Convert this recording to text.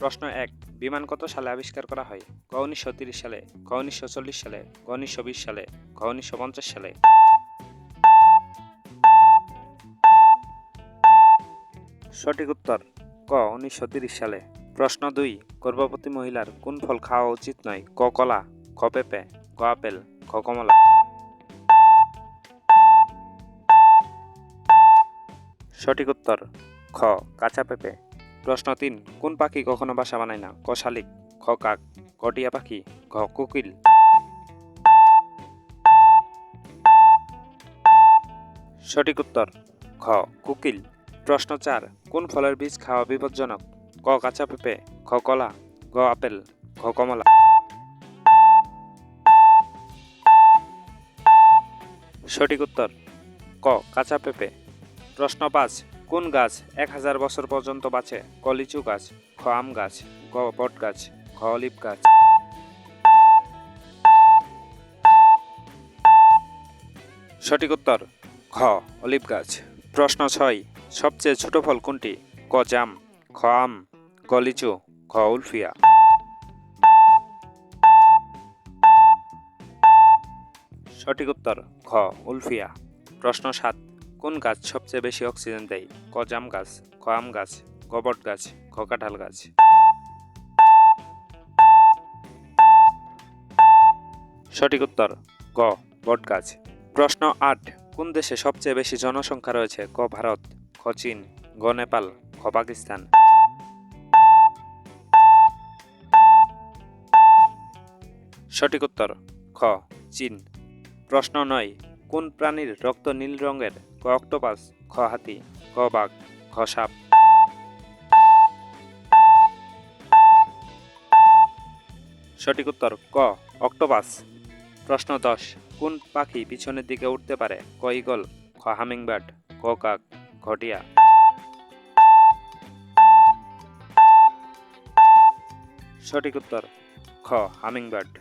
প্রশ্ন ১ বিমান কত সালে আবিষ্কার করা হয়? ক ১৯৩০ সালে, খ ১৯৪০ সালে, গ ১৯২০ সালে, ঘ ১৯৫০ সালে। সঠিক উত্তর ক ১৯৩০ সালে। প্রশ্ন ২ গর্ভবতী মহিলার কোন ফল খাওয়া উচিত নয়? ক কলা, খ পেঁপে, গ আপেল, খ কমলা। সঠিক উত্তর খ কাঁচা পেঁপে। প্রশ্ন ৩ কোন পাখি কখনো বাসা বানায় না? ক শালিক, খ কাক, গ টিয়া পাখি, ঘ কোকিল। সঠিক উত্তর খ কোকিল। প্রশ্ন ৪ কোন ফলের বীজ খাওয়া বিপজ্জনক? ক কাঁচা পেঁপে, খ কলা, গ আপেল, ঘ কমলা। সঠিক উত্তর ক কাঁচা পেঁপে। প্রশ্ন ৫ কোন গাছ ১০০০ বছর পর্যন্ত বাঁচে? ক লিচু গাছ, খ আম গাছ, গ বট গাছ, ঘ অলিভ গাছ। সঠিক উত্তর খ অলিভ গাছ। প্রশ্ন ৬ সবচেয়ে ছোট ফল কোনটি? ক জাম, খ আম, গ লিচু, ঘ উলফিয়া। সঠিক উত্তর খ উলফিয়া। প্রশ্ন ৭ কোন গাছ সবচেয়ে বেশি অক্সিজেন দেয়? ক জাম গাছ, খ আম গাছ, গ বট গাছ, খ কাঁঠাল গাছ। সঠিক উত্তর গ বট গাছ। প্রশ্ন ৮ কোন দেশে সবচেয়ে বেশি জনসংখ্যা রয়েছে? ক ভারত, খ চীন, গ নেপাল, খ পাকিস্তান। সঠিক উত্তর খ চীন। প্রশ্ন ৯ কোন প্রাণীর রক্ত নীল রঙের? ক অক্টোপাস, খ হাতি, খ বাঘ, খ সাপ। সঠিক উত্তর ক অক্টোপাস। প্রশ্ন ১০ কোন পাখি পিছনের দিকে উঠতে পারে? ক ঈগল, খ হামিংবার্ড, ক কাক, ঘ টিয়া। সঠিক উত্তর খ হামিংবার্ড।